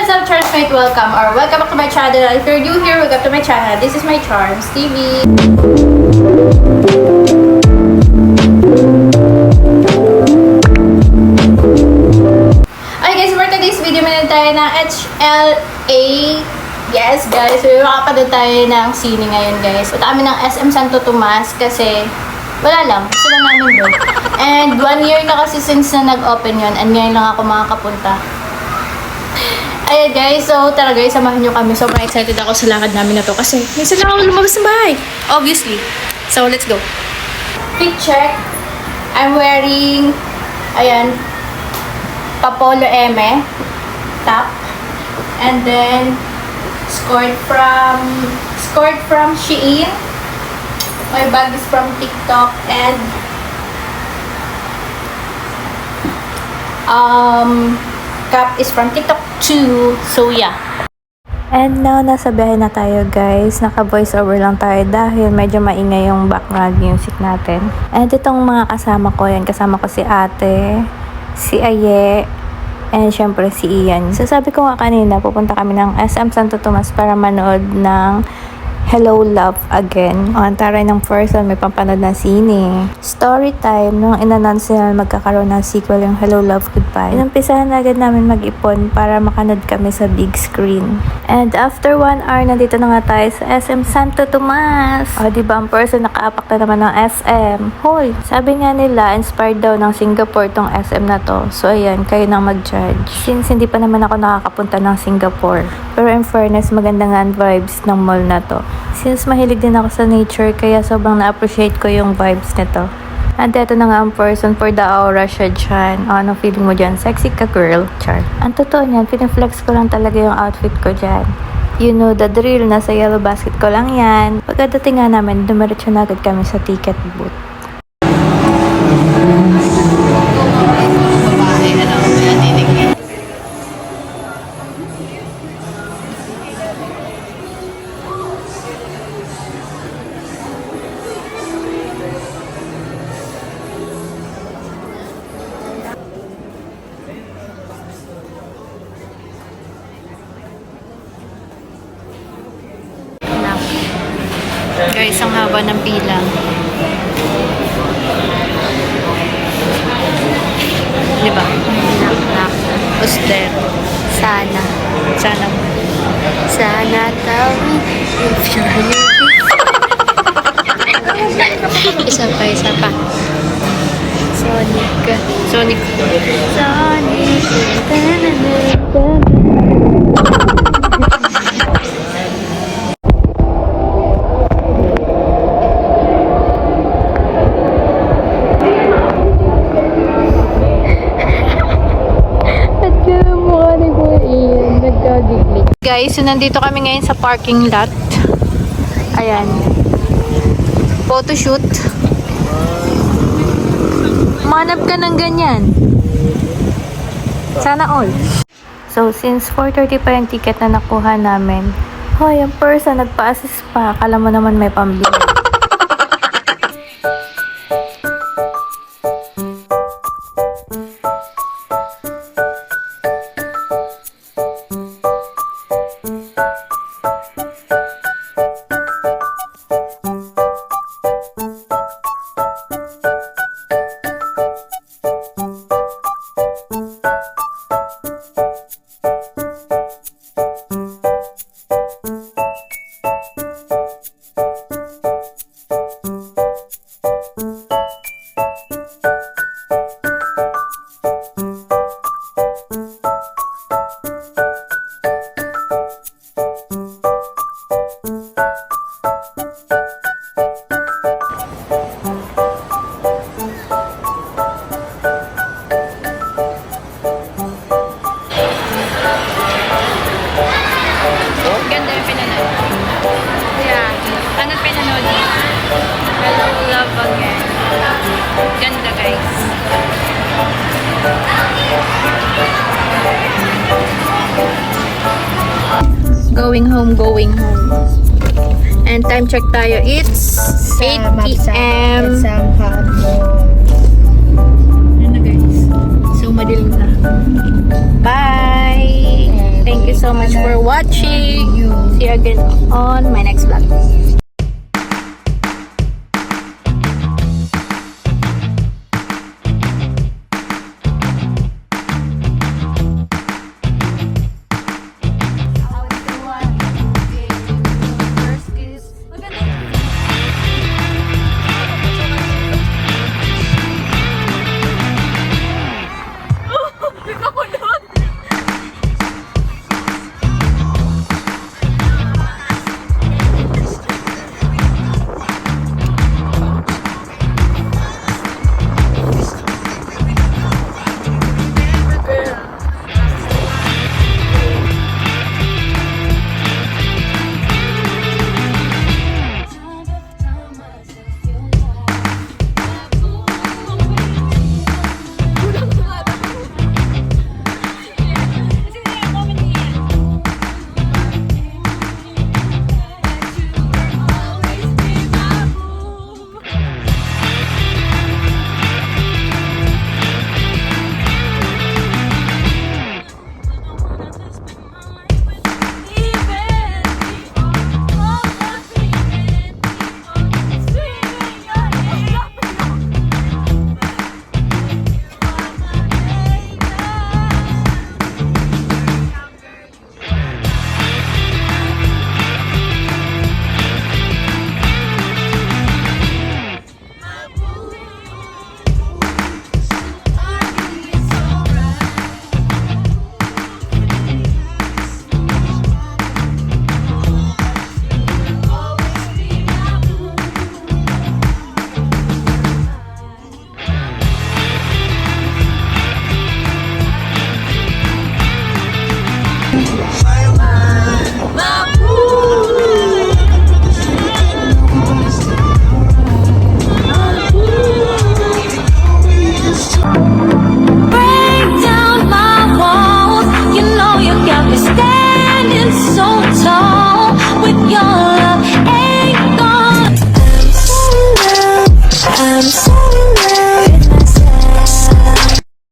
What's up, Charmsmate? Welcome back to my channel. If you're new here, welcome to my channel. This is my Charms TV. Okay guys, for today's video, meron tayo ng HLA. Yes guys, so makapanood tayo ng sine ngayon guys. Punta kami ng SM Santo Tomas kasi wala lang, gusto lang namin doon. And 1 year na kasi since na nag-open yun, and ngayon lang ako makakapunta. Ayan guys, so tara guys, samahan nyo kami. Sobrang excited ako sa lakad namin na to kasi minsan lang ako lumabas ng bahay. Obviously. So let's go. Fit check. I'm wearing, ayan, Papolo Eme top. And then, scored from Shein. My bag is from TikTok and cap is from TikTok too. So yeah. And now, nasa biyahe na tayo guys. Naka-voice over lang tayo dahil medyo maingay yung background music natin. And itong mga kasama ko, yan. Kasama ko si ate, si Aye, and syempre si Ian. So sabi ko nga kanina, pupunta kami ng SM Santo Tomas para manood ng Hello Love Again. O, ang taray ng person, may pampanood na sine. Story time, nung in-announce nila magkakaroon ng sequel yung Hello Love Goodbye. Inumpisahan na agad namin mag-ipon para makanood kami sa big screen. And after 1 hour, nandito na nga tayo sa SM Santo Tomas. O, diba ang person, nakaapak na naman ng SM. Hoy, sabi nga nila, inspired daw ng Singapore tong SM na to. So, ayan, kayo nang mag-judge. Since hindi pa naman ako nakakapunta ng Singapore. Pero in fairness, maganda nga ang vibes ng mall na to. Since mahilig din ako sa nature, kaya sobrang na-appreciate ko yung vibes nito. And eto na nga ang person for the aura siya dyan. O, anong feeling mo dyan? Sexy ka girl? Char. Ang totoo niyan, piniflex ko lang talaga yung outfit ko dyan. You know the drill, nasa yellow basket ko lang yan. Pagkadating nga namin, dumiretso na agad kami sa ticket booth. Guys, ang haba ng pila. Diba? Knock. Who's there? Sana. Sana tawi. Isa pa. Sonic. Guys, so nandito kami ngayon sa parking lot. Ayan. Photoshoot. Manap ka ng ganyan. Sana all. So, since 4:30 pa yung ticket na nakuha namin, hoy, ang person nagpa-assist pa. Akala mo naman may pambili. Ganda yung pinanood. Yeah. Anong pinanood? Hello Love Again. Ganda guys. Going home. And time check tayo. It's 8 p.m. Ano guys? So madilim na. Bye! Thank you so much for watching. See you again on my next vlog.